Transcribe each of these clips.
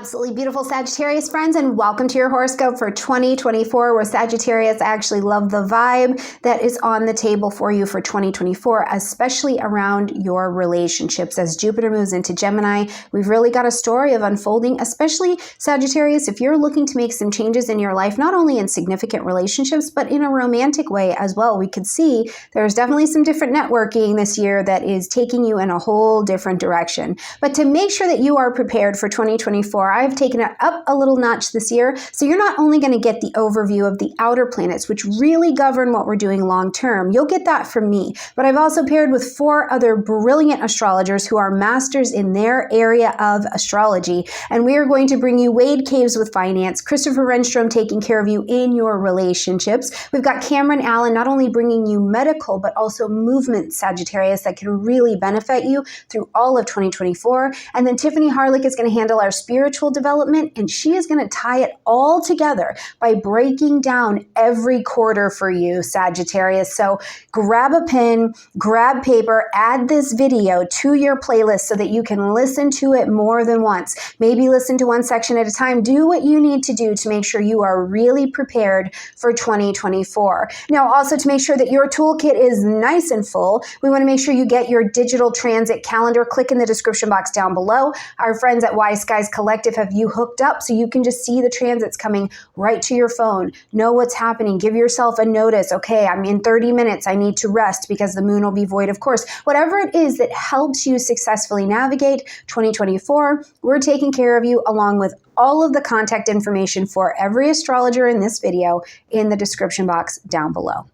Absolutely beautiful Sagittarius friends, and welcome to your horoscope for 2024, where Sagittarius, I actually love the vibe that is on the table for you for 2024, especially around your relationships. As Jupiter moves into Gemini, we've really got a story of unfolding, especially Sagittarius, if you're looking to make some changes in your life, not only in significant relationships, but in a romantic way as well. We could see there's definitely some different networking this year that is taking you in a whole different direction. But to make sure that you are prepared for 2024, I've taken it up a little notch this year. So you're not only going to get the overview of the outer planets, which really govern what we're doing long term. You'll get that from me. But I've also paired with 4 other brilliant astrologers who are masters in their area of astrology. And we are going to bring you Wade Caves with finance, Christopher Renstrom taking care of you in your relationships. We've got Cameron Allen not only bringing you medical, but also movement Sagittarius that can really benefit you through all of 2024. And then Tiffany Harlick is going to handle our spiritual development, and she is going to tie it all together by breaking down every quarter for you, Sagittarius. So grab a pen, grab paper, add this video to your playlist so that you can listen to it more than once. Maybe listen to one section at a time. Do what you need to do to make sure you are really prepared for 2024. Now, also to make sure that your toolkit is nice and full, we want to make sure you get your digital transit calendar. Click in the description box down below. Our friends at Y Skies Collective have you hooked up so you can just see the transits coming right to your phone, know what's happening, give yourself a notice. Okay, I'm in 30 minutes, I need to rest because the moon will be void, of course. Whatever it is that helps you successfully navigate 2024, we're taking care of you, along with all of the contact information for every astrologer in this video in the description box down below.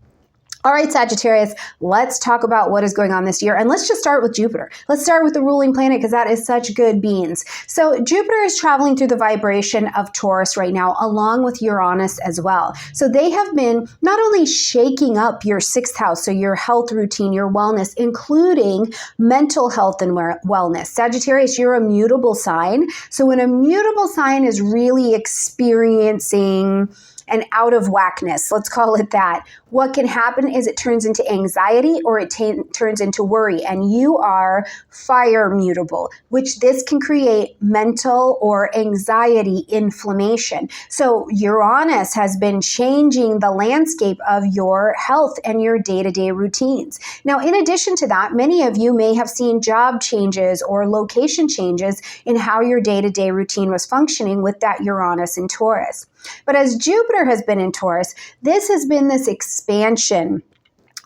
All right, Sagittarius, let's talk about what is going on this year. And let's just start with Jupiter. Let's start with the ruling planet because that is such good beans. So Jupiter is traveling through the vibration of Taurus right now, along with Uranus as well. So they have been not only shaking up your 6th house, so your health routine, your wellness, including mental health and wellness. Sagittarius, you're a mutable sign. So when a mutable sign is really experiencing and out of whackness, let's call it that, what can happen is it turns into anxiety or it turns into worry, and you are fire mutable, which this can create mental or anxiety inflammation. So Uranus has been changing the landscape of your health and your day-to-day routines. Now, in addition to that, many of you may have seen job changes or location changes in how your day-to-day routine was functioning with that Uranus in Taurus. But as Jupiter has been in Taurus, this has been this expansion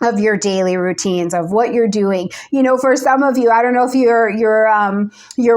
of your daily routines, of what you're doing. You know, for some of you, I don't know if your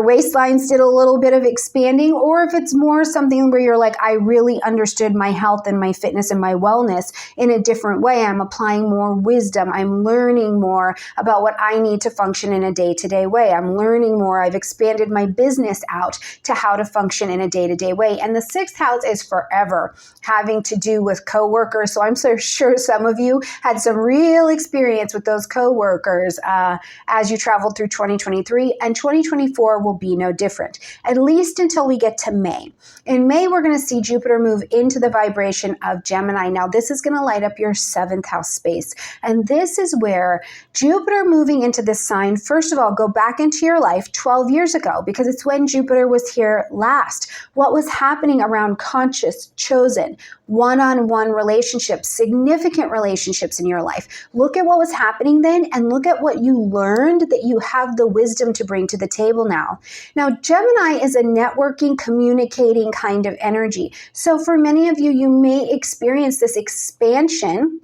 waistlines did a little bit of expanding, or if it's more something where you're like, I really understood my health and my fitness and my wellness in a different way. I'm applying more wisdom. I'm learning more about what I need to function in a day-to-day way. I'm learning more. I've expanded my business out to how to function in a day-to-day way. And the 6th house is forever having to do with coworkers. So I'm so sure some of you had some real experience with those coworkers as you traveled through 2023, and 2024 will be no different, at least until we get to May. In May, we're going to see Jupiter move into the vibration of Gemini. Now, this is going to light up your 7th house space, and this is where Jupiter moving into this sign, first of all, go back into your life 12 years ago, because it's when Jupiter was here last. What was happening around conscious, chosen, one-on-one relationships, significant relationships in your life. Look at what was happening then, and look at what you learned that you have the wisdom to bring to the table now. Now, Gemini is a networking, communicating kind of energy. So for many of you, you may experience this expansion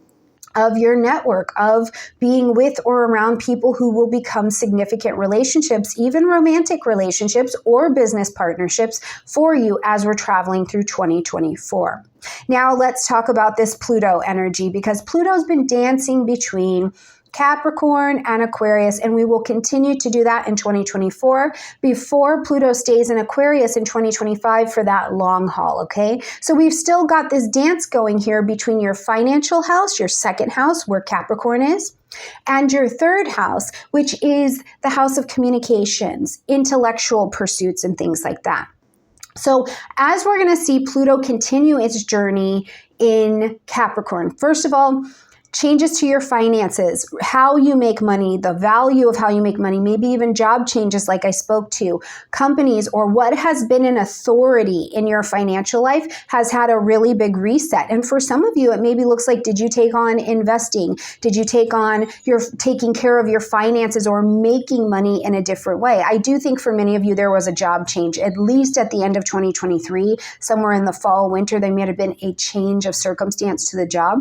of your network, of being with or around people who will become significant relationships, even romantic relationships or business partnerships for you as we're traveling through 2024. Now let's talk about this Pluto energy, because Pluto's been dancing between Capricorn and Aquarius, and we will continue to do that in 2024 before Pluto stays in Aquarius in 2025 for that long haul, okay? So we've still got this dance going here between your financial house, your 2nd house, where Capricorn is, and your 3rd house, which is the house of communications, intellectual pursuits, and things like that. So as we're going to see Pluto continue its journey in Capricorn, first of all, changes to your finances, how you make money, the value of how you make money, maybe even job changes like I spoke to, companies, or what has been an authority in your financial life has had a really big reset. And for some of you, it maybe looks like, did you take on investing? Did you take on your taking care of your finances or making money in a different way? I do think for many of you, there was a job change, at least at the end of 2023, somewhere in the fall, winter, there may have been a change of circumstance to the job.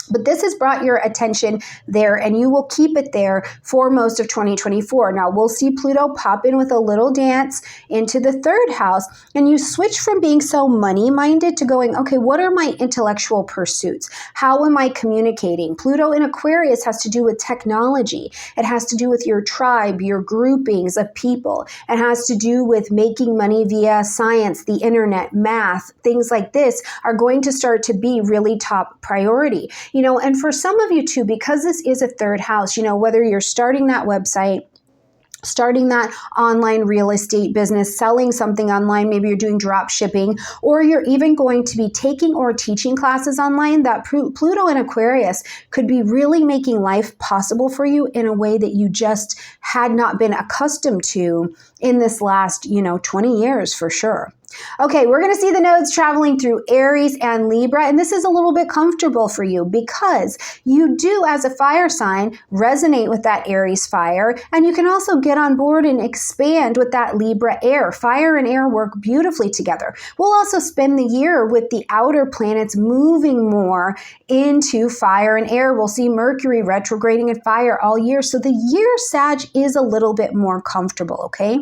But this has brought your attention there, and you will keep it there for most of 2024. Now, we'll see Pluto pop in with a little dance into the third house, and you switch from being so money-minded to going, okay, what are my intellectual pursuits? How am I communicating? Pluto in Aquarius has to do with technology. It has to do with your tribe, your groupings of people. It has to do with making money via science, the internet, math. Things like this are going to start to be really top priority. And for some of you too, because this is a third house, whether you're starting that website, starting that online real estate business, selling something online, maybe you're doing drop shipping, or you're even going to be taking or teaching classes online, that Pluto in Aquarius could be really making life possible for you in a way that you just had not been accustomed to in this last, 20 years for sure. Okay, we're going to see the nodes traveling through Aries and Libra, and this is a little bit comfortable for you because you do, as a fire sign, resonate with that Aries fire, and you can also get on board and expand with that Libra air. Fire and air work beautifully together. We'll also spend the year with the outer planets moving more into fire and air. We'll see Mercury retrograding in fire all year, so the year, Sag, is a little bit more comfortable, okay?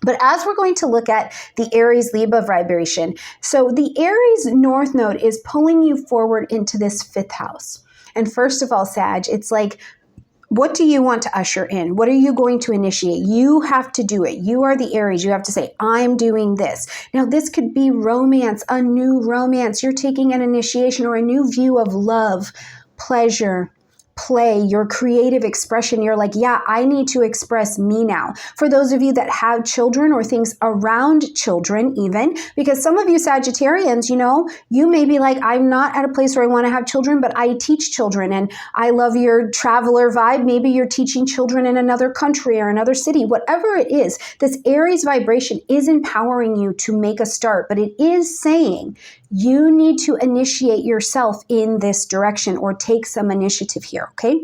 But as we're going to look at the Aries-Libra vibration, so the Aries North Node is pulling you forward into this fifth house. And first of all, Sag, it's like, what do you want to usher in? What are you going to initiate? You have to do it. You are the Aries. You have to say, I'm doing this. Now, this could be romance, a new romance. You're taking an initiation or a new view of love, pleasure, play, your creative expression. You're like, yeah, I need to express me now. For those of you that have children or things around children even, because some of you Sagittarians, you may be like, I'm not at a place where I want to have children, but I teach children and I love your traveler vibe. Maybe you're teaching children in another country or another city, whatever it is. This Aries vibration is empowering you to make a start, but it is saying you need to initiate yourself in this direction or take some initiative here, okay?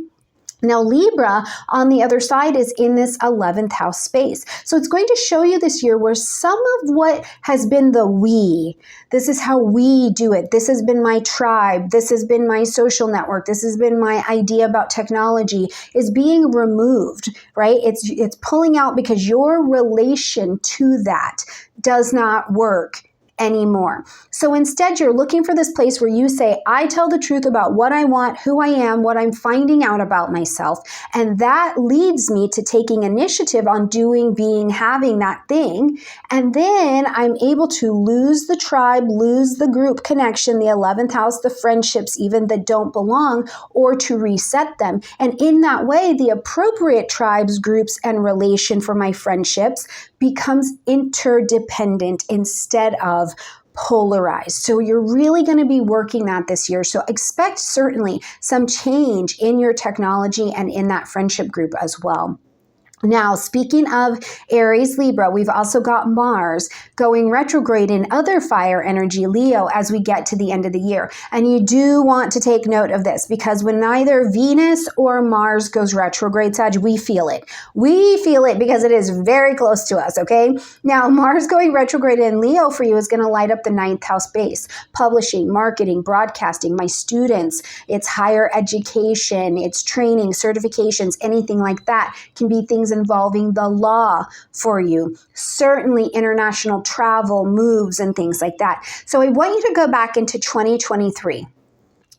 Now, Libra, on the other side, is in this 11th house space. So it's going to show you this year where some of what has been the we, this is how we do it, this has been my tribe, this has been my social network, this has been my idea about technology, is being removed, right? It's pulling out because your relation to that does not work anymore. So instead, you're looking for this place where you say, I tell the truth about what I want, who I am, what I'm finding out about myself. And that leads me to taking initiative on doing, being, having that thing. And then I'm able to lose the tribe, lose the group connection, the 11th house, the friendships even that don't belong, or to reset them. And in that way, the appropriate tribes, groups, and relation for my friendships becomes interdependent instead of polarized. So you're really going to be working that this year. So expect certainly some change in your technology and in that friendship group as well. Now, speaking of Aries, Libra, we've also got Mars going retrograde in other fire energy, Leo, as we get to the end of the year. And you do want to take note of this because when neither Venus or Mars goes retrograde, Sag, we feel it. We feel it because it is very close to us, okay? Now, Mars going retrograde in Leo for you is going to light up the 9th house base, publishing, marketing, broadcasting, my students, it's higher education, it's training, certifications, anything like that can be things involving the law for you. Certainly international travel, moves, and things like that. So I want you to go back into 2023.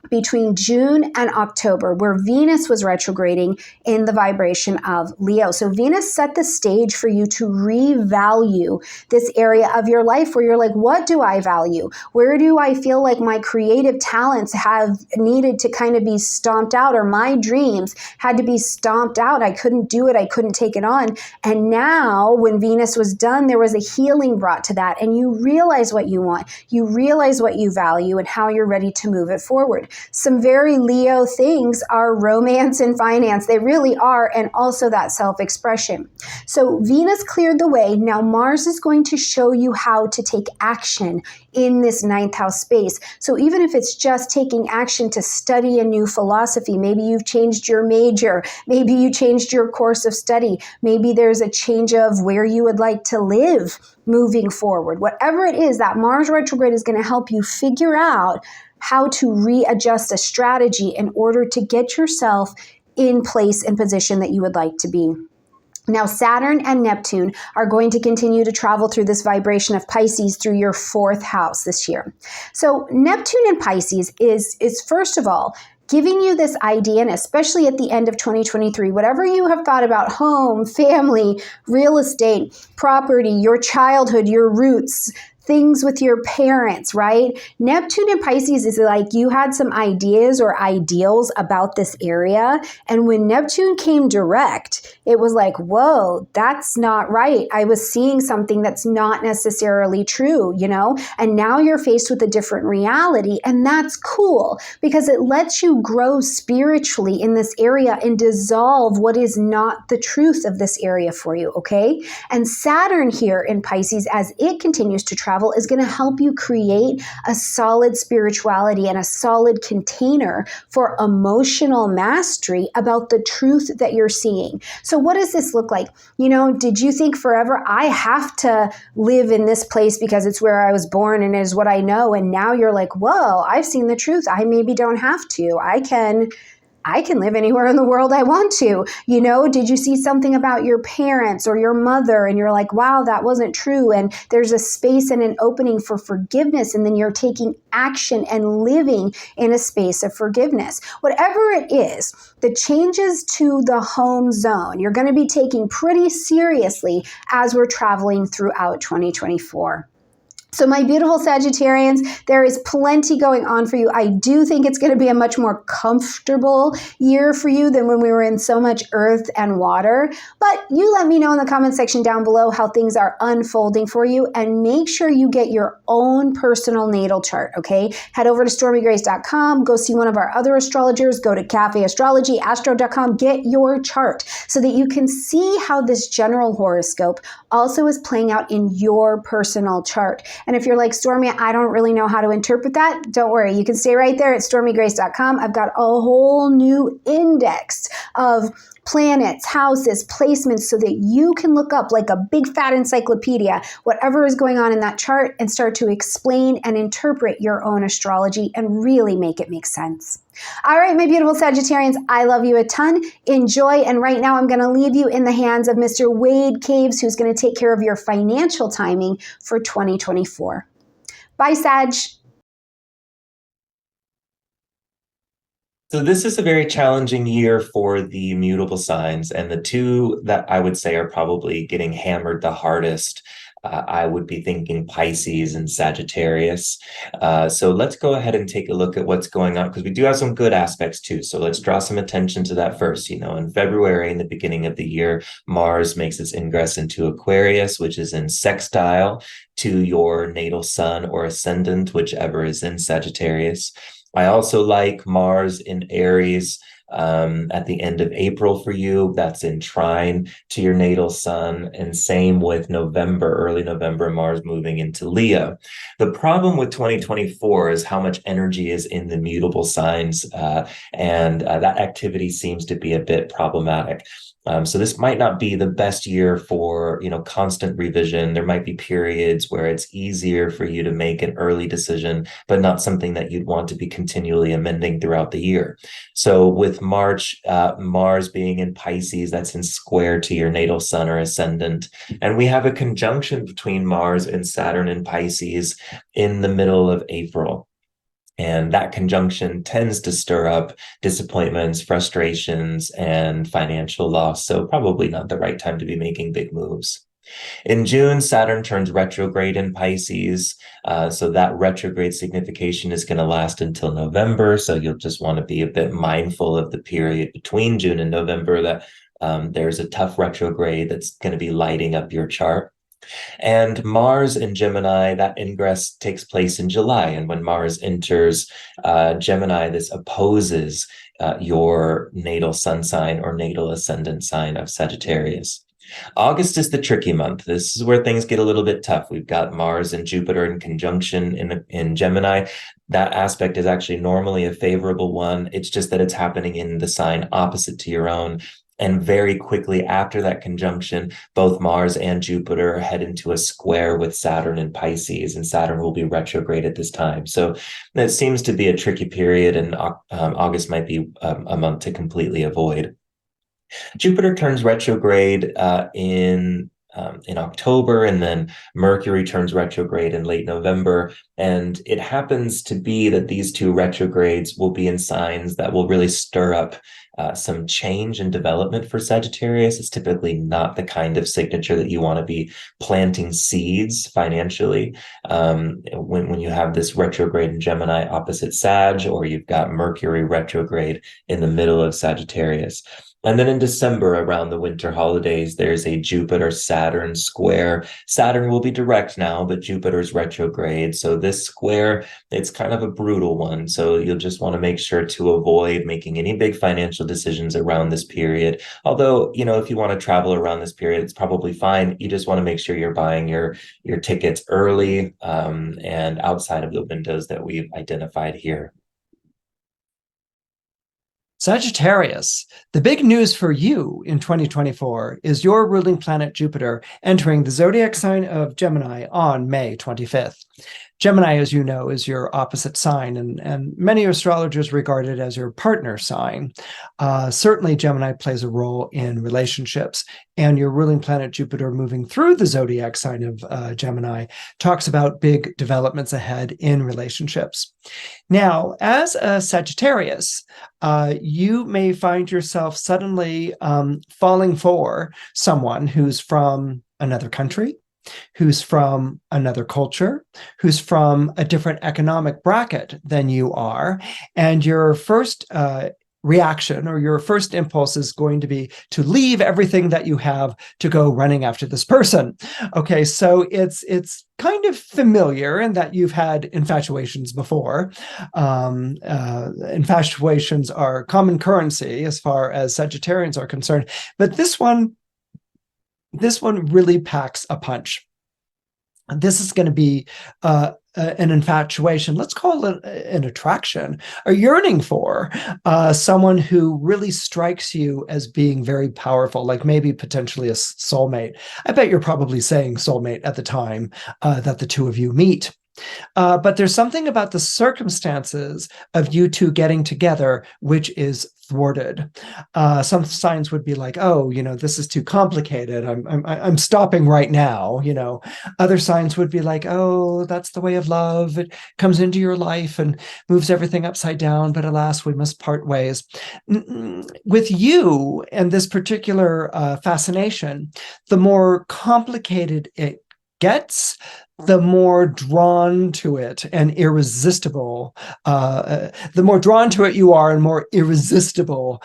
Between June and October, where Venus was retrograding in the vibration of Leo. So Venus set the stage for you to revalue this area of your life where you're like, what do I value? Where do I feel like my creative talents have needed to kind of be stomped out, or my dreams had to be stomped out? I couldn't do it. I couldn't take it on. And now when Venus was done, there was a healing brought to that. And you realize what you want. You realize what you value and how you're ready to move it forward. Some very Leo things are romance and finance. They really are, and also that self-expression. So Venus cleared the way. Now Mars is going to show you how to take action in this ninth house space. So even if it's just taking action to study a new philosophy, maybe you've changed your major, maybe you changed your course of study, maybe there's a change of where you would like to live moving forward. Whatever it is, that Mars retrograde is going to help you figure out how to readjust a strategy in order to get yourself in place and position that you would like to be. Now, Saturn and Neptune are going to continue to travel through this vibration of Pisces through your fourth house this year. So Neptune in Pisces is first of all, giving you this idea, and especially at the end of 2023, whatever you have thought about home, family, real estate, property, your childhood, your roots, things with your parents, right? Neptune in Pisces is like you had some ideas or ideals about this area. And when Neptune came direct, it was like, whoa, that's not right. I was seeing something that's not necessarily true, you know? And now you're faced with a different reality. And that's cool because it lets you grow spiritually in this area and dissolve what is not the truth of this area for you, okay? And Saturn here in Pisces, as it continues to travel, is going to help you create a solid spirituality and a solid container for emotional mastery about the truth that you're seeing. So what does this look like? You know, did you think forever, I have to live in this place because it's where I was born and it is what I know? And now you're like, whoa, I've seen the truth. I maybe don't have to. I can live anywhere in the world I want to. You know, did you see something about your parents or your mother and you're like, wow, that wasn't true. And there's a space and an opening for forgiveness. And then you're taking action and living in a space of forgiveness. Whatever it is, the changes to the home zone, you're going to be taking pretty seriously as we're traveling throughout 2024. So my beautiful Sagittarians, there is plenty going on for you. I do think it's going to be a much more comfortable year for you than when we were in so much earth and water. But you let me know in the comment section down below how things are unfolding for you, and make sure you get your own personal natal chart, okay? Head over to stormiegrace.com, go see one of our other astrologers, go to Cafe Astrology, astro.com, get your chart so that you can see how this general horoscope also is playing out in your personal chart. And if you're like, Stormie, I don't really know how to interpret that, don't worry. You can stay right there at stormiegrace.com. I've got a whole new index of planets, houses, placements, so that you can look up like a big fat encyclopedia whatever is going on in that chart and start to explain and interpret your own astrology and really make it make sense. All right, my beautiful Sagittarians, I love you a ton. Enjoy. And right now I'm going to leave you in the hands of Mr. Wade Caves, who's going to take care of your financial timing for 2024. Bye, Sag. So this is a very challenging year for the mutable signs, and the two that I would say are probably getting hammered the hardest, I would be thinking Pisces and Sagittarius. So let's go ahead and take a look at what's going on, because we do have some good aspects too. So let's draw some attention to that first. You know, in February, in the beginning of the year, Mars makes its ingress into Aquarius, which is in sextile to your natal sun or ascendant, whichever is in Sagittarius. I also like Mars in Aries at the end of April for you. That's in trine to your natal sun. And same with November, early November, Mars moving into Leo. The problem with 2024 is how much energy is in the mutable signs, and that activity seems to be a bit problematic. So this might not be the best year for, you know, constant revision. There might be periods where it's easier for you to make an early decision, but not something that you'd want to be continually amending throughout the year. So with March, Mars being in Pisces, that's in square to your natal sun or ascendant. And we have a conjunction between Mars and Saturn in Pisces in the middle of April. And that conjunction tends to stir up disappointments, frustrations, and financial loss. So probably not the right time to be making big moves. In June, Saturn turns retrograde in Pisces. So that retrograde signification is going to last until November. So you'll just want to be a bit mindful of the period between June and November that there's a tough retrograde that's going to be lighting up your chart. And Mars in Gemini, that ingress takes place in July. And when Mars enters Gemini, this opposes your natal sun sign or natal ascendant sign of Sagittarius. August is the tricky month. This is where things get a little bit tough. We've got Mars and Jupiter in conjunction in Gemini. That aspect is actually normally a favorable one. It's just that it's happening in the sign opposite to your own. And very quickly after that conjunction, both Mars and Jupiter head into a square with Saturn in Pisces, and Saturn will be retrograde at this time. So that seems to be a tricky period, and August might be a month to completely avoid. Jupiter turns retrograde in October, and then Mercury turns retrograde in late November. And it happens to be that these two retrogrades will be in signs that will really stir up some change and development for Sagittarius. It's typically not the kind of signature that you want to be planting seeds financially. When you have this retrograde in Gemini opposite Sag, or you've got Mercury retrograde in the middle of Sagittarius. And then in December, around the winter holidays, there's a Jupiter-Saturn square. Saturn will be direct now, but Jupiter's retrograde. So this square, it's kind of a brutal one. So you'll just want to make sure to avoid making any big financial decisions around this period. Although, if you want to travel around this period, it's probably fine. You just want to make sure you're buying your tickets early and outside of the windows that we've identified here. Sagittarius, the big news for you in 2024 is your ruling planet Jupiter entering the zodiac sign of Gemini on May 25th. Gemini, as you know, is your opposite sign, and many astrologers regard it as your partner sign. Certainly, Gemini plays a role in relationships, and your ruling planet Jupiter moving through the zodiac sign of Gemini talks about big developments ahead in relationships. Now, as a Sagittarius, you may find yourself suddenly falling for someone who's from another country, who's from another culture, who's from a different economic bracket than you are. And your first reaction or your first impulse is going to be to leave everything that you have to go running after this person. Okay, so it's kind of familiar in that you've had infatuations before. Infatuations are common currency as far as Sagittarians are concerned, but this one really packs a punch. This is going to be an infatuation. Let's call it an attraction, a yearning for someone who really strikes you as being very powerful, like maybe potentially a soulmate. I bet you're probably saying soulmate at the time that the two of you meet. But there's something about the circumstances of you two getting together which is thwarted. Some signs would be like, oh, this is too complicated. I'm stopping right now. Other signs would be like, oh, that's the way of love. It comes into your life and moves everything upside down. But alas, we must part ways. With you and this particular fascination, the more complicated it gets, the more drawn to it and irresistible, the more drawn to it you are and more irresistible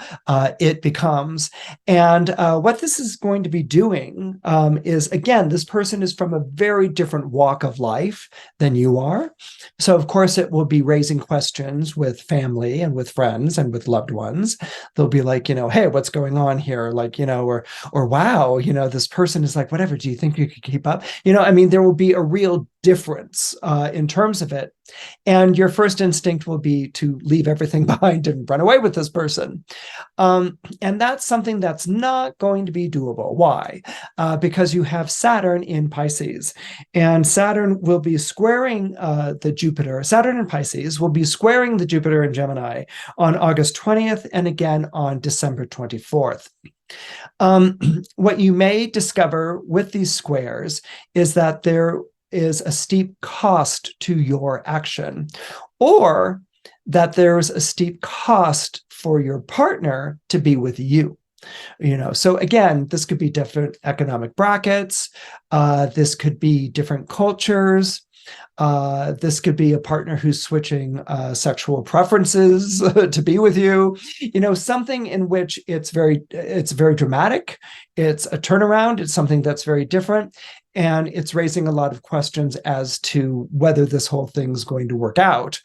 it becomes. And what this is going to be doing is, again, this person is from a very different walk of life than you are. So, of course, it will be raising questions with family and with friends and with loved ones. They'll be like, hey, what's going on here? Like, or wow, this person is like, whatever, do you think you could keep up? There will be a real difference in terms of it. And your first instinct will be to leave everything behind and run away with this person. And that's something that's not going to be doable. Why? Because you have Saturn in Pisces, and Saturn will be squaring the Jupiter. Saturn in Pisces will be squaring the Jupiter in Gemini on August 20th and again on December 24th. What you may discover with these squares is that there is a steep cost to your action, or that there's a steep cost for your partner to be with you. So again, this could be different economic brackets. This could be different cultures. This could be a partner who's switching sexual preferences to be with you. You know, something in which it's very dramatic. It's a turnaround. It's something that's very different. And it's raising a lot of questions as to whether this whole thing's going to work out.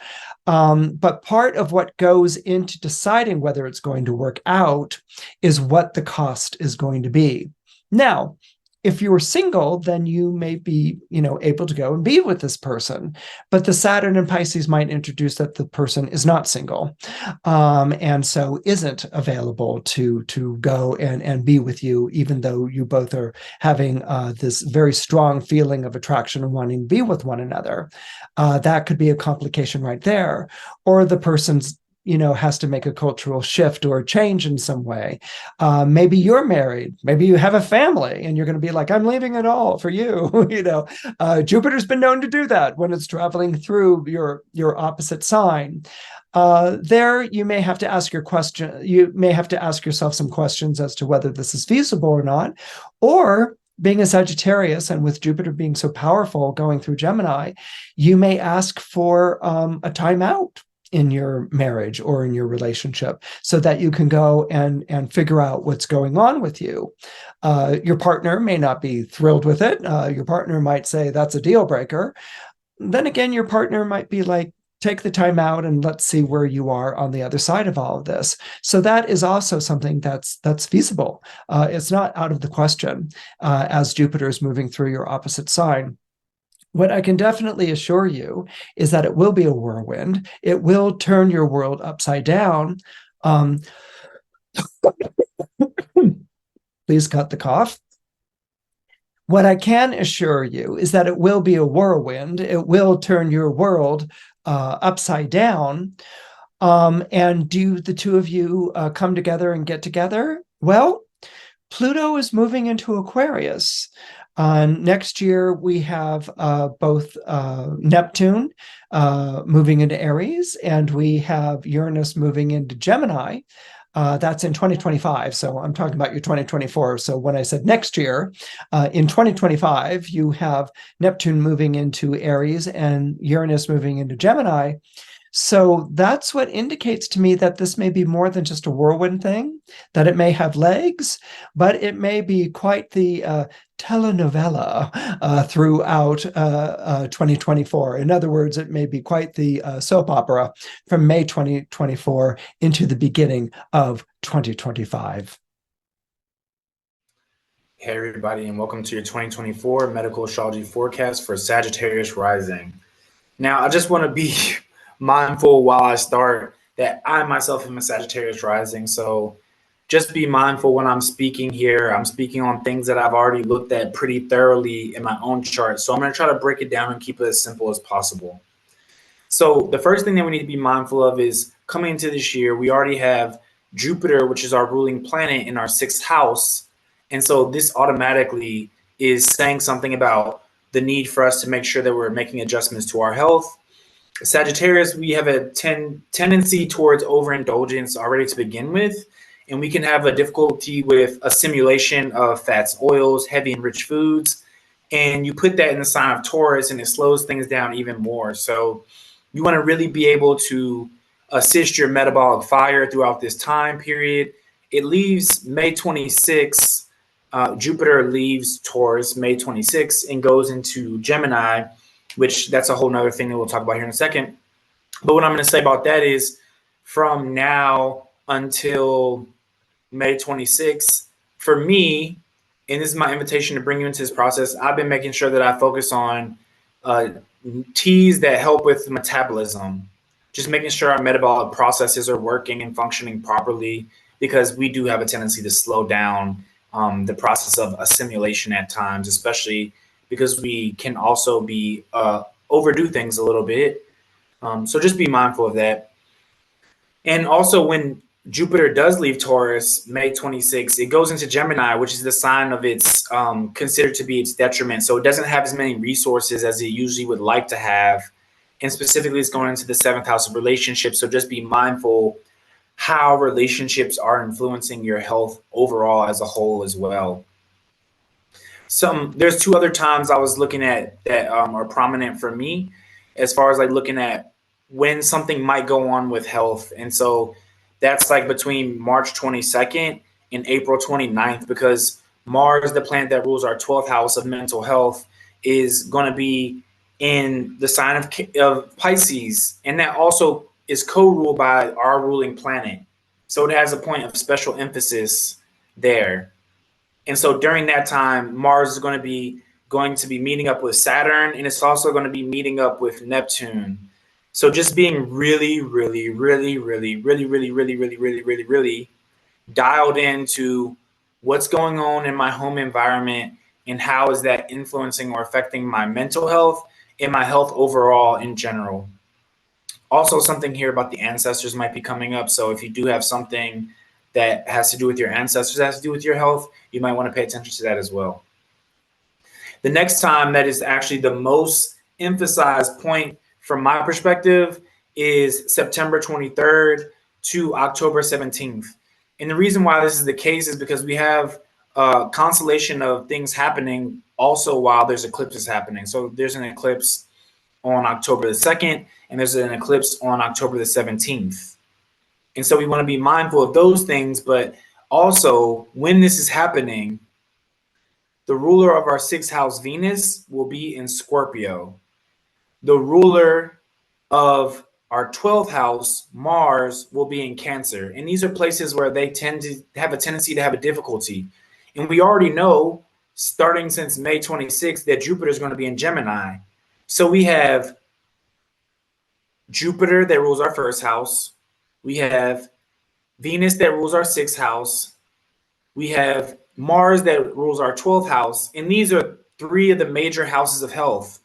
But part of what goes into deciding whether it's going to work out is what the cost is going to be. Now, if you're single, then you may be, you know, able to go and be with this person. But the Saturn in Pisces might introduce that the person is not single, and so isn't available to go and be with you, even though you both are having this very strong feeling of attraction and wanting to be with one another. That could be a complication right there. Or the person's, you know, has to make a cultural shift or a change in some way. Maybe you're married, maybe you have a family, and you're going to be like, I'm leaving it all for you. You know, Jupiter's been known to do that when it's traveling through your opposite sign. There, you may have to ask yourself some questions as to whether this is feasible or not. Or being a Sagittarius, and with Jupiter being so powerful going through Gemini, you may ask for a timeout in your marriage or in your relationship, so that you can go and figure out what's going on with you. Your partner may not be thrilled with it. Your partner might say that's a deal breaker. Then again, your partner might be like, take the time out and let's see where you are on the other side of all of this. So that is also something that's feasible. It's not out of the question as Jupiter is moving through your opposite sign. What I can definitely assure you is that it will be a whirlwind. It will turn your world upside down. Please cut the cough. What I can assure you is that it will be a whirlwind. It will turn your world upside down. And do the two of you come together and get together? Well, Pluto is moving into Aquarius. Next year, we have both Neptune moving into Aries, and we have Uranus moving into Gemini. That's in 2025. So I'm talking about your 2024. So when I said next year, in 2025, you have Neptune moving into Aries and Uranus moving into Gemini. So that's what indicates to me that this may be more than just a whirlwind thing, that it may have legs, but it may be quite the telenovela throughout 2024. In other words, it may be quite the soap opera from May 2024 into the beginning of 2025. Hey everybody, and welcome to your 2024 medical astrology forecast for Sagittarius rising. Now, I just want to be mindful while I start that I myself am a Sagittarius rising, so just be mindful when I'm speaking here. I'm speaking on things that I've already looked at pretty thoroughly in my own chart, so I'm going to try to break it down and keep it as simple as possible. So the first thing that we need to be mindful of is coming into this year, we already have Jupiter, which is our ruling planet, in our 6th house, and so this automatically is saying something about the need for us to make sure that we're making adjustments to our health. Sagittarius, we have a tendency towards overindulgence already to begin with, and we can have a difficulty with assimilation of fats, oils, heavy and rich foods, and you put that in the sign of Taurus and it slows things down even more. So you want to really be able to assist your metabolic fire throughout this time period. It leaves May 26th, Jupiter leaves Taurus May 26th and goes into Gemini, which that's a whole nother thing that we'll talk about here in a second. But what I'm going to say about that is from now until May 26th, for me, and this is my invitation to bring you into this process, I've been making sure that I focus on teas that help with metabolism, just making sure our metabolic processes are working and functioning properly, because we do have a tendency to slow down the process of assimilation at times, especially because we can also be overdo things a little bit. So just be mindful of that. And also when Jupiter does leave Taurus May 26th, it goes into Gemini, which is the sign of its considered to be its detriment. So it doesn't have as many resources as it usually would like to have. And specifically, it's going into the 7th house of relationships. So just be mindful how relationships are influencing your health overall as a whole as well. There's two other times I was looking at that are prominent for me, as far as like looking at when something might go on with health. And so that's like between March 22nd and April 29th, because Mars, the planet that rules our 12th house of mental health, is going to be in the sign of Pisces. And that also is co-ruled by our ruling planet. So it has a point of special emphasis there. And so during that time, Mars is going to be meeting up with Saturn, and it's also going to be meeting up with Neptune. So just being really, really, really, really, really, really, really, really, really, really, really dialed into what's going on in my home environment and how is that influencing or affecting my mental health and my health overall in general. Also, something here about the ancestors might be coming up. So if you do have something that has to do with your ancestors, that has to do with your health, you might want to pay attention to that as well. The next time that is actually the most emphasized point from my perspective is September 23rd to October 17th. And the reason why this is the case is because we have a constellation of things happening also while there's eclipses happening. So there's an eclipse on October the 2nd, and there's an eclipse on October the 17th. And so we want to be mindful of those things, but also when this is happening, the ruler of our sixth house, Venus, will be in Scorpio. The ruler of our 12th house, Mars, will be in Cancer. And these are places where they tend to have a tendency to have a difficulty. And we already know, starting since May 26th, that Jupiter is going to be in Gemini. So we have Jupiter that rules our first house. We have Venus that rules our sixth house. We have Mars that rules our 12th house. And these are three of the major houses of health.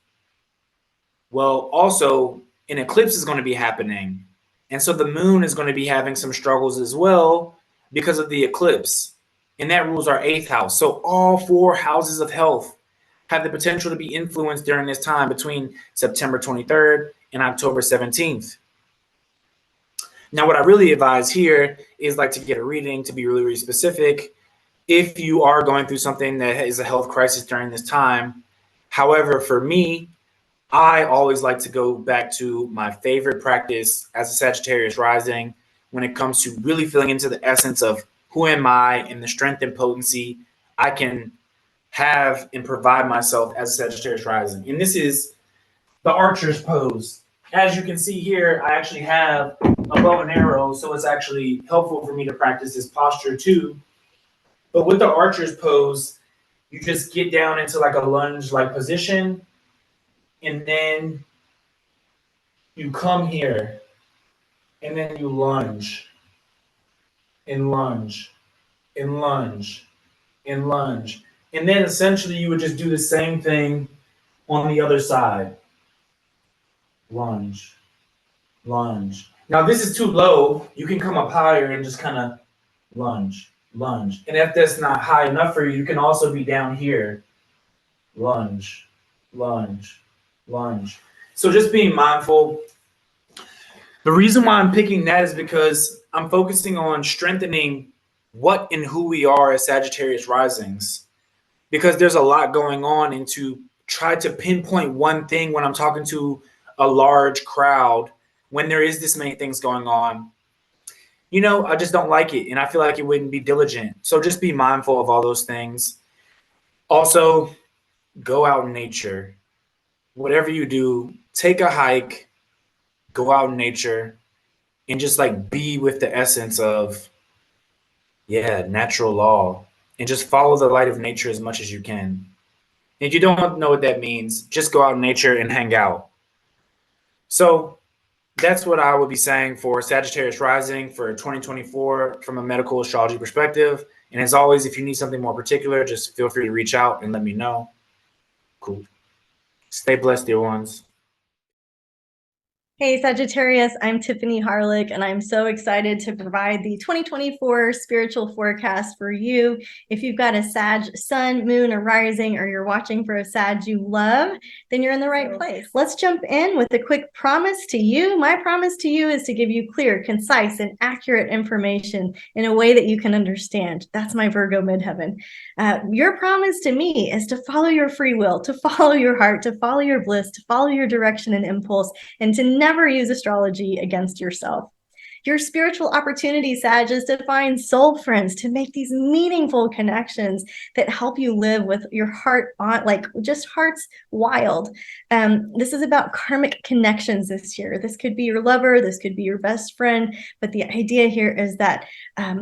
Well, also, an eclipse is going to be happening. And so the moon is going to be having some struggles as well because of the eclipse. And that rules our 8th house. So all four houses of health have the potential to be influenced during this time between September 23rd and October 17th. Now, what I really advise here is like to get a reading, to be really, really specific, if you are going through something that is a health crisis during this time. However, for me, I always like to go back to my favorite practice as a Sagittarius rising when it comes to really feeling into the essence of who am I and the strength and potency I can have and provide myself as a Sagittarius rising. And this is the archer's pose. As you can see here, I actually have a bow and arrow, so it's actually helpful for me to practice this posture too. But with the archer's pose, you just get down into like a lunge-like position, and then you come here, and then you lunge, and lunge, and lunge, and lunge. And then essentially you would just do the same thing on the other side. Lunge, lunge. Now this is too low. You can come up higher and just kind of lunge, lunge. And if that's not high enough for you, you can also be down here. Lunge, lunge, lunge. So just being mindful. The reason why I'm picking that is because I'm focusing on strengthening what and who we are as Sagittarius risings, because there's a lot going on, and to try to pinpoint one thing when I'm talking to a large crowd, when there is this many things going on, you know, I just don't like it. And I feel like it wouldn't be diligent. So just be mindful of all those things. Also, go out in nature. Whatever you do, take a hike, go out in nature, and just like be with the essence of, natural law, and just follow the light of nature as much as you can. If you don't know what that means, just go out in nature and hang out. So that's what I would be saying for Sagittarius rising for 2024 from a medical astrology perspective. And as always, if you need something more particular, just feel free to reach out and let me know. Cool. Stay blessed, dear ones. Hey Sagittarius, I'm Tiffany Harlick, and I'm so excited to provide the 2024 spiritual forecast for you. If you've got a Sag sun, moon, or rising, or you're watching for a Sag you love, then you're in the right place. Let's jump in with a quick promise to you. My promise to you is to give you clear, concise, and accurate information in a way that you can understand. That's my Virgo midheaven. Your promise to me is to follow your free will, to follow your heart, to follow your bliss, to follow your direction and impulse, and to never use astrology against yourself. Your spiritual opportunity, Sag, is to find soul friends, to make these meaningful connections that help you live with your heart on, like just hearts wild. This is about karmic connections this year. This could be your lover, this could be your best friend, but the idea here is that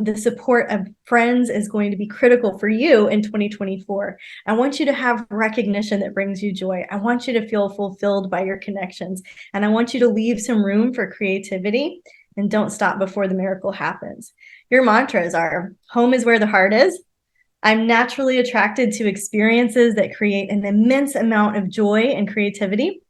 the support of friends is going to be critical for you in 2024. I want you to have recognition that brings you joy. I want you to feel fulfilled by your connections, and I want you to leave some room for creativity. And don't stop before the miracle happens. Your mantras are: home is where the heart is. I'm naturally attracted to experiences that create an immense amount of joy and creativity.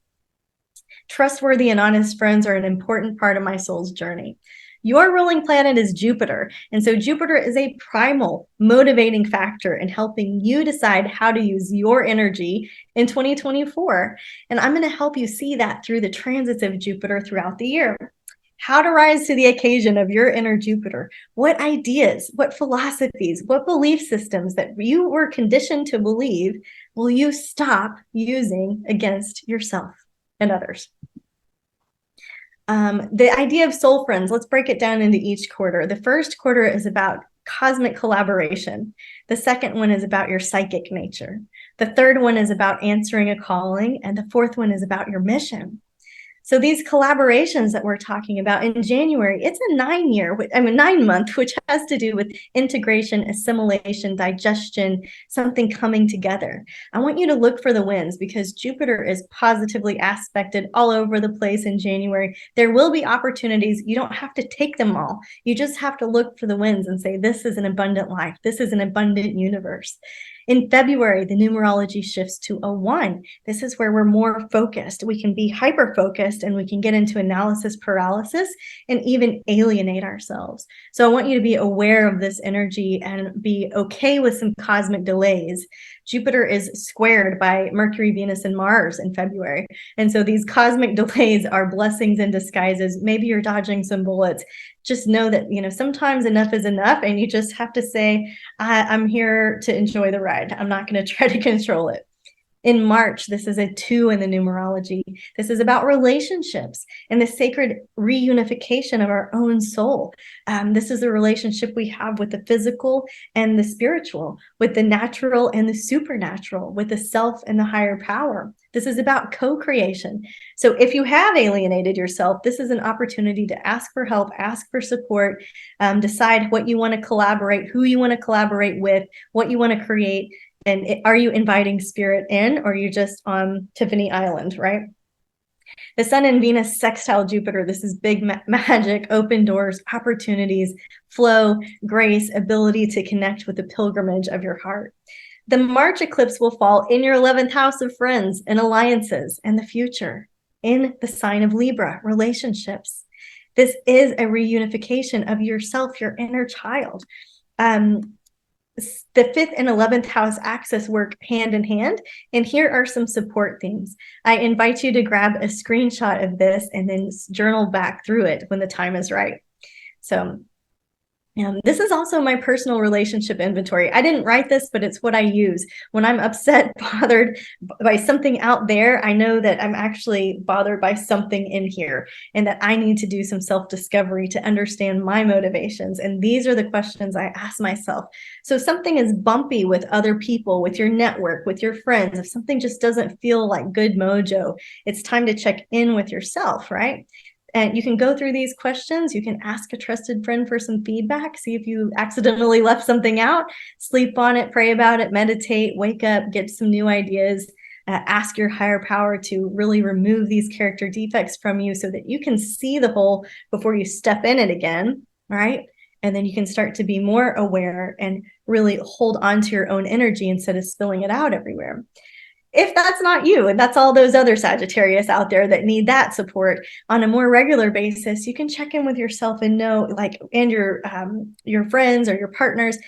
Trustworthy and honest friends are an important part of my soul's journey. Your ruling planet is Jupiter. And so Jupiter is a primal motivating factor in helping you decide how to use your energy in 2024. And I'm going to help you see that through the transits of Jupiter throughout the year. How to rise to the occasion of your inner Jupiter. What ideas, what philosophies, what belief systems that you were conditioned to believe will you stop using against yourself and others? The idea of soul friends, let's break it down into each quarter. The first quarter is about cosmic collaboration. The second one is about your psychic nature. The third one is about answering a calling. And the fourth one is about your mission. So these collaborations that we're talking about in January, it's a 9 month, which has to do with integration, assimilation, digestion, something coming together. I want you to look for the wins because Jupiter is positively aspected all over the place in January. There will be opportunities. You don't have to take them all. You just have to look for the wins and say, this is an abundant life. This is an abundant universe. In February, the numerology shifts to a 1. This is where we're more focused. We can be hyper-focused and we can get into analysis paralysis and even alienate ourselves. So I want you to be aware of this energy and be okay with some cosmic delays. Jupiter is squared by Mercury, Venus, and Mars in February. And so these cosmic delays are blessings in disguises. Maybe you're dodging some bullets. Just know that, sometimes enough is enough, and you just have to say, I'm here to enjoy the ride. I'm not going to try to control it. In March, this is a 2 in the numerology. This is about relationships and the sacred reunification of our own soul. This is a relationship we have with the physical and the spiritual, with the natural and the supernatural, with the self and the higher power. This is about co-creation. So if you have alienated yourself, this is an opportunity to ask for help, ask for support, decide what you want to collaborate, who you want to collaborate with, what you want to create. And are you inviting spirit in, or are you just on Tiffany Island, right? The Sun and Venus sextile Jupiter. This is big magic, open doors, opportunities, flow, grace, ability to connect with the pilgrimage of your heart. The March eclipse will fall in your 11th house of friends and alliances and the future, in the sign of Libra, relationships. This is a reunification of yourself, your inner child. The 5th and 11th house axis work hand in hand, and here are some support themes. I invite you to grab a screenshot of this and then journal back through it when the time is right. So this is also my personal relationship inventory. I didn't write this, but it's what I use. When I'm upset, bothered by something out there, I know that I'm actually bothered by something in here and that I need to do some self-discovery to understand my motivations. And these are the questions I ask myself. So if something is bumpy with other people, with your network, with your friends, if something just doesn't feel like good mojo, it's time to check in with yourself, right? And you can go through these questions. You can ask a trusted friend for some feedback. See if you accidentally left something out. Sleep on it, pray about it, meditate, wake up, get some new ideas. Ask your higher power to really remove these character defects from you so that you can see the whole before you step in it again, right? And then you can start to be more aware and really hold on to your own energy instead of spilling it out everywhere. if that's not you, and that's all those other Sagittarius out there that need that support on a more regular basis, you can check in with yourself and know, like, and your friends or your partners,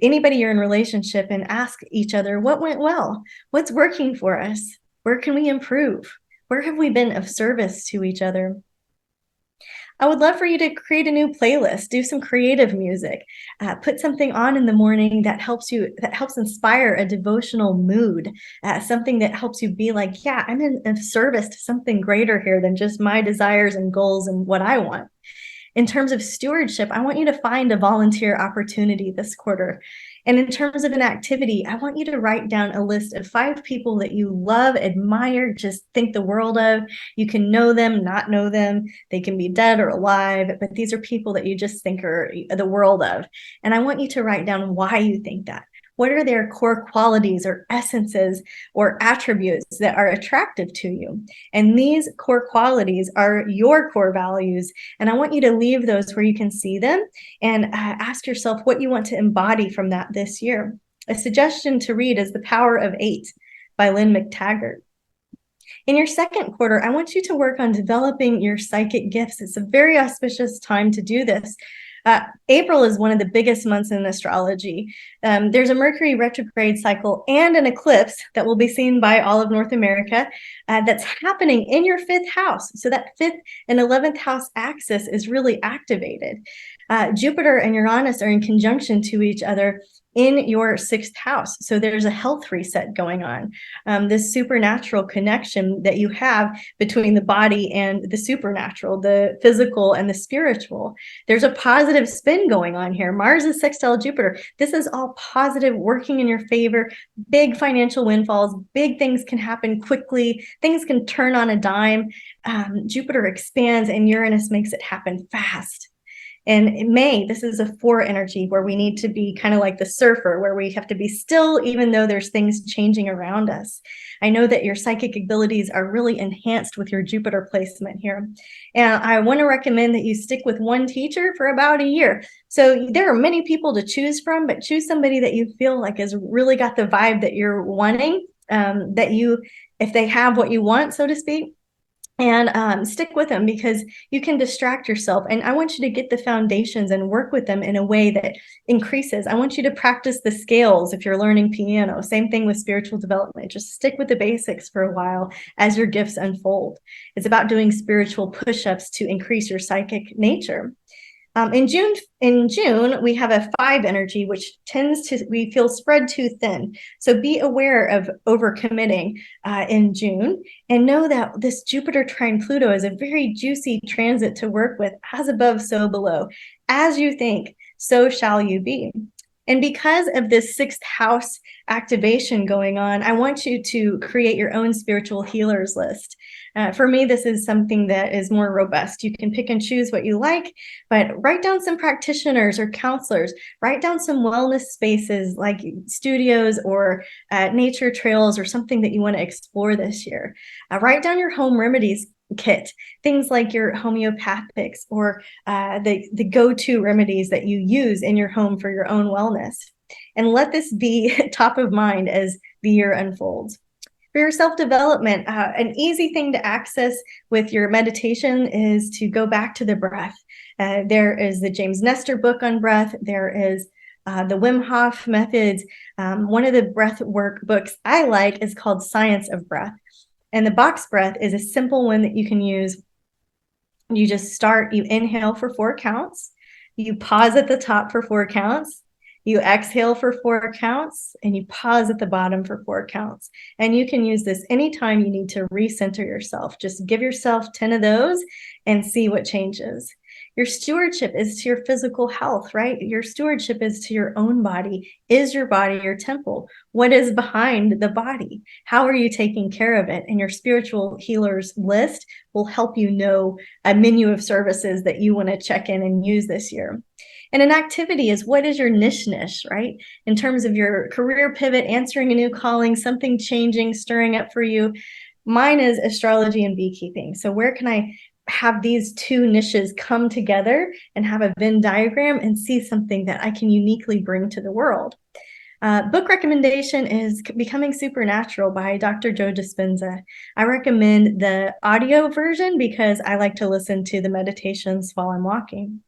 anybody you're in relationship, and ask each other what went well, what's working for us, where can we improve, where have we been of service to each other. I would love for you to create a new playlist, do some creative music, put something on in the morning that helps inspire a devotional mood, something that helps you be like, yeah, I'm in service to something greater here than just my desires and goals and what I want. In terms of stewardship, I want you to find a volunteer opportunity this quarter. And in terms of an activity, I want you to write down a list of 5 people that you love, admire, just think the world of. You can know them, not know them. They can be dead or alive, but these are people that you just think are the world of. And I want you to write down why you think that. What are their core qualities or essences or attributes that are attractive to you? And these core qualities are your core values. And I want you to leave those where you can see them and ask yourself what you want to embody from that this year. A suggestion to read is The Power of 8 by Lynn McTaggart. In your second quarter, I want you to work on developing your psychic gifts. It's a very auspicious time to do this. April is one of the biggest months in astrology. There's a Mercury retrograde cycle and an eclipse that will be seen by all of North America that's happening in your 5th house. So that 5th and 11th house axis is really activated. Jupiter and Uranus are in conjunction to each other in your 6th house. So there's a health reset going on. This supernatural connection that you have between the body and the supernatural, the physical and the spiritual. There's a positive spin going on here. Mars is sextile Jupiter. This is all positive, working in your favor. Big financial windfalls, big things can happen quickly. Things can turn on a dime. Jupiter expands and Uranus makes it happen fast. And in May, this is a 4 energy where we need to be kind of like the surfer, where we have to be still, even though there's things changing around us. I know that your psychic abilities are really enhanced with your Jupiter placement here. And I want to recommend that you stick with one teacher for about a year. So there are many people to choose from, but choose somebody that you feel like has really got the vibe that you're wanting, if they have what you want, so to speak. And stick with them, because you can distract yourself. And I want you to get the foundations and work with them in a way that increases. I want you to practice the scales if you're learning piano. Same thing with spiritual development. Just stick with the basics for a while as your gifts unfold. It's about doing spiritual push-ups to increase your psychic nature. In June, we have a 5 energy, which we feel spread too thin. So be aware of overcommitting in June, and know that this Jupiter trine Pluto is a very juicy transit to work with. As above, so below. As you think, so shall you be. And because of this 6th house activation going on, I want you to create your own spiritual healers list. For me, this is something that is more robust. You can pick and choose what you like, but write down some practitioners or counselors. Write down some wellness spaces like studios or nature trails, or something that you want to explore this year. Write down your home remedies kit, things like your homeopathics or the go-to remedies that you use in your home for your own wellness. And let this be top of mind as the year unfolds. For your self-development, an easy thing to access with your meditation is to go back to the breath. There is the James Nestor book on breath. There is the Wim Hof methods. One of the breath work books I like is called Science of Breath. And the box breath is a simple one that you can use. You just start, you inhale for 4 counts. You pause at the top for 4 counts. You exhale for 4 counts, and you pause at the bottom for 4 counts. And you can use this anytime you need to recenter yourself. Just give yourself 10 of those and see what changes. Your stewardship is to your physical health, right? Your stewardship is to your own body. Is your body your temple? What is behind the body? How are you taking care of it? And your spiritual healers list will help you know a menu of services that you want to check in and use this year. And an activity is, what is your niche, right? In terms of your career pivot, answering a new calling, something changing, stirring up for you. Mine is astrology and beekeeping. So where can I have these 2 niches come together and have a Venn diagram and see something that I can uniquely bring to the world? Book recommendation is Becoming Supernatural by Dr. Joe Dispenza. I recommend the audio version because I like to listen to the meditations while I'm walking.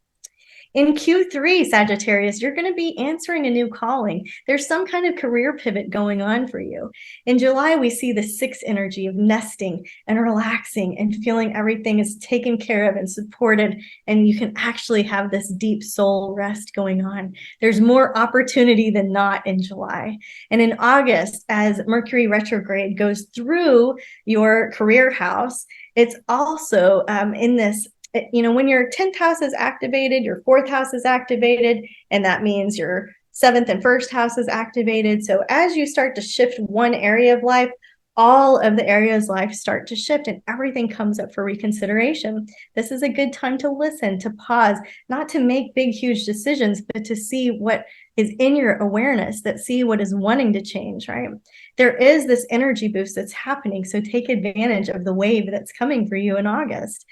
In Q3, Sagittarius, you're going to be answering a new calling. There's some kind of career pivot going on for you. In July, we see the 6 energy of nesting and relaxing and feeling everything is taken care of and supported, and you can actually have this deep soul rest going on. There's more opportunity than not in July. And in August, as Mercury retrograde goes through your career house, it's also in this, when your 10th house is activated, your 4th house is activated, and that means your 7th and 1st house is activated. So as you start to shift one area of life, all of the areas of life start to shift and everything comes up for reconsideration. This is a good time to listen, to pause, not to make big, huge decisions, but to see what is in your awareness, that see what is wanting to change, right? There is this energy boost that's happening. So take advantage of the wave that's coming for you in August.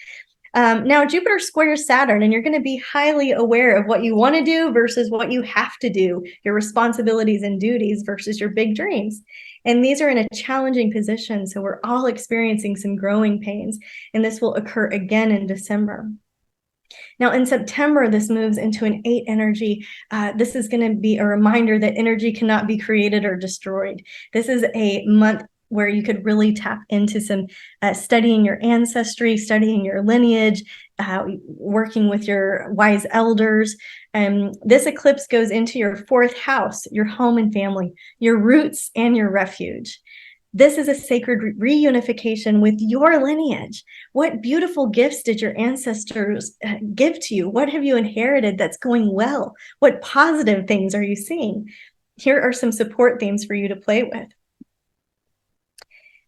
Now, Jupiter squares Saturn, and you're going to be highly aware of what you want to do versus what you have to do, your responsibilities and duties versus your big dreams. And these are in a challenging position, so we're all experiencing some growing pains, and this will occur again in December. Now, in September, this moves into an 8 energy. This is going to be a reminder that energy cannot be created or destroyed. This is a month where you could really tap into some studying your ancestry, studying your lineage, working with your wise elders. This eclipse goes into your 4th house, your home and family, your roots and your refuge. This is a sacred reunification with your lineage. What beautiful gifts did your ancestors give to you? What have you inherited that's going well? What positive things are you seeing? Here are some support themes for you to play with.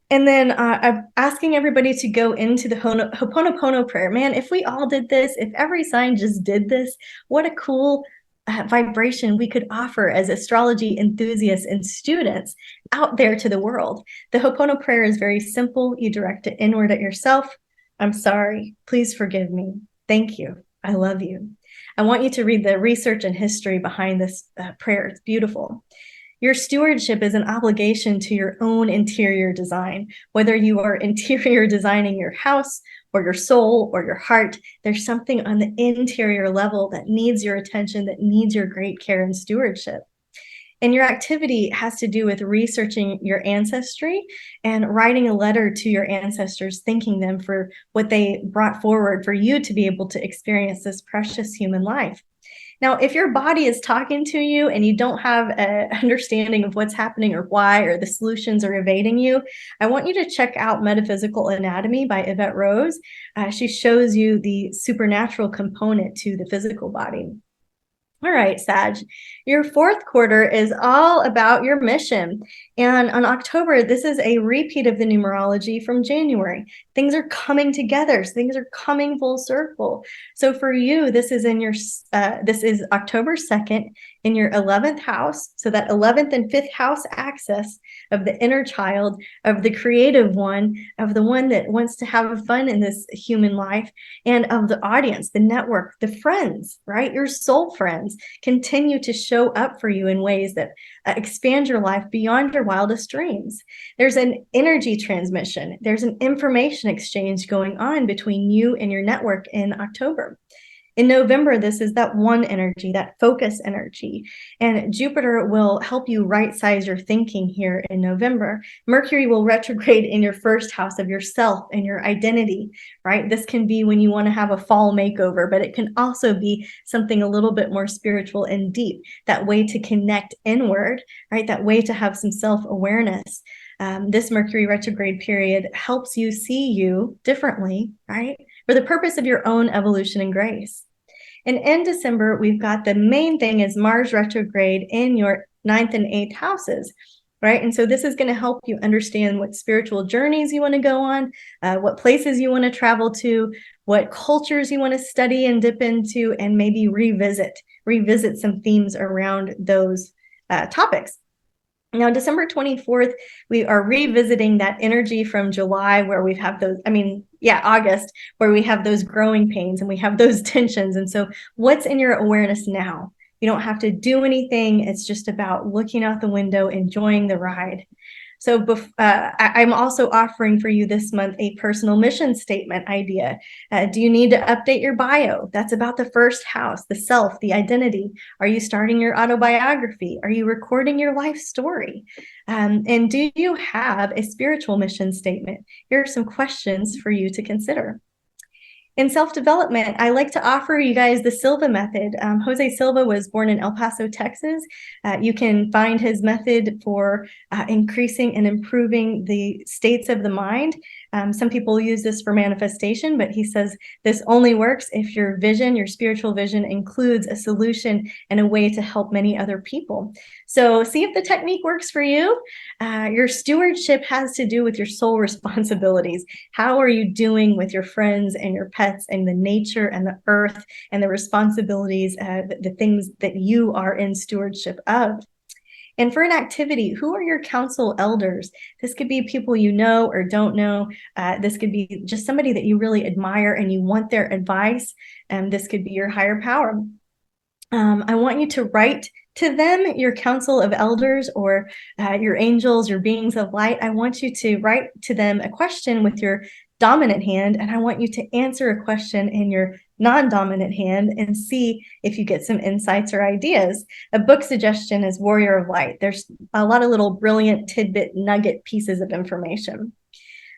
And then I'm asking everybody to go into the Ho'oponopono prayer. Man, if we all did this, if every sign just did this, what a cool vibration we could offer as astrology enthusiasts and students out there to the world. The Ho'oponopono prayer is very simple. You direct it inward at yourself. I'm sorry. Please forgive me. Thank you. I love you. I want you to read the research and history behind this prayer. It's beautiful. Your stewardship is an obligation to your own interior design. Whether you are interior designing your house or your soul or your heart, there's something on the interior level that needs your attention, that needs your great care and stewardship. And your activity has to do with researching your ancestry and writing a letter to your ancestors, thanking them for what they brought forward for you to be able to experience this precious human life. Now, if your body is talking to you and you don't have an understanding of what's happening or why, or the solutions are evading you, I want you to check out Metaphysical Anatomy by Yvette Rose. She shows you the supernatural component to the physical body. All right, Sag, your 4th quarter is all about your mission. And on October, this is a repeat of the numerology from January. Things are coming together. Things are coming full circle. So for you, this is this is October 2nd in your 11th house. So that 11th and 5th house axis of the inner child, of the creative one, of the one that wants to have fun in this human life, and of the audience, the network, the friends, right? Your soul friends continue to show up for you in ways that expand your life beyond your wildest dreams. There's an energy transmission. There's an information exchange going on between you and your network in October. In November, this is that one energy, that focus energy. And Jupiter will help you right-size your thinking here in November. Mercury will retrograde in your 1st house of yourself and your identity, right? This can be when you want to have a fall makeover, but it can also be something a little bit more spiritual and deep, that way to connect inward, right? That way to have some self-awareness. This Mercury retrograde period helps you see you differently, right? For the purpose of your own evolution and grace. And in December, we've got the main thing is Mars retrograde in your 9th and 8th houses, right? And so this is going to help you understand what spiritual journeys you want to go on, what places you want to travel to, what cultures you want to study and dip into, and maybe revisit some themes around those topics. Now, December 24th, we are revisiting that energy from July where we have those, August, where we have those growing pains and we have those tensions. And so what's in your awareness now? You don't have to do anything. It's just about looking out the window, enjoying the ride. So I'm also offering for you this month a personal mission statement idea. Do you need to update your bio? That's about the first house, the self, the identity. Are you starting your autobiography? Are you recording your life story? And do you have a spiritual mission statement? Here are some questions for you to consider. In self-development, I like to offer you guys the Silva method. Jose Silva was born in El Paso, Texas. You can find his method for increasing and improving the states of the mind. Some people use this for manifestation, but he says this only works if your vision, your spiritual vision, includes a solution and a way to help many other people. So see if the technique works for you. Your stewardship has to do with your soul responsibilities. How are you doing with your friends and your pets and the nature and the earth and the responsibilities, the things that you are in stewardship of? And for an activity, who are your council elders? This could be people you know or don't know. This could be just somebody that you really admire and you want their advice. This could be your higher power. I want you to write to them, your council of elders or your angels, your beings of light. I want you to write to them a question with your dominant hand, and I want you to answer a question in your non-dominant hand and see if you get some insights or ideas. A book suggestion is Warrior of Light. There's a lot of little brilliant tidbit nugget pieces of information.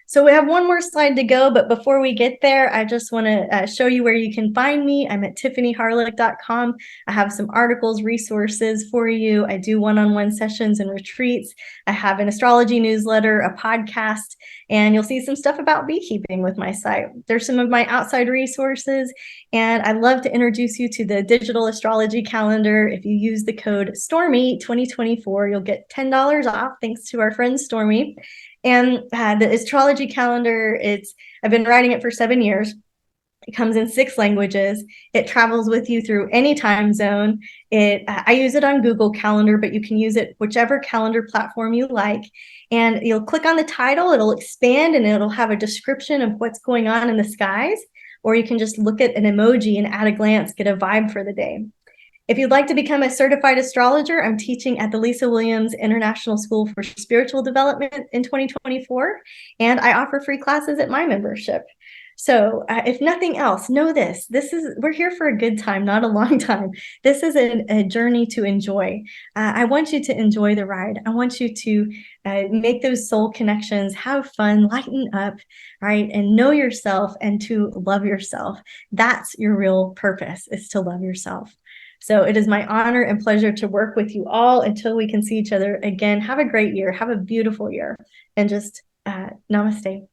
So we have one more slide to go, but before we get there, I just want to show you where you can find me. I'm at tiffanyharlick.com. I have some articles, resources for you. I do one-on-one sessions and retreats. I have an astrology newsletter, a podcast, and you'll see some stuff about beekeeping with my site. There's some of my outside resources, and I'd love to introduce you to the digital astrology calendar. If you use the code Stormie 2024, you'll get $10 off thanks to our friend Stormie. And the astrology calendar, I've been writing it for 7 years. It comes in 6 languages. It travels with you through any time zone. I use it on Google Calendar, but you can use it whichever calendar platform you like. And you'll click on the title, it'll expand, and it'll have a description of what's going on in the skies. Or you can just look at an emoji and at a glance get a vibe for the day. If you'd like to become a certified astrologer, I'm teaching at the Lisa Williams International School for Spiritual Development in 2024, and I offer free classes at my membership. So if nothing else, know this. We're here for a good time, not a long time. This is a journey to enjoy. I want you to enjoy the ride. I want you to make those soul connections, have fun, lighten up, right? And know yourself and to love yourself. That's your real purpose, is to love yourself. So it is my honor and pleasure to work with you all until we can see each other again. Have a great year. Have a beautiful year. And just namaste.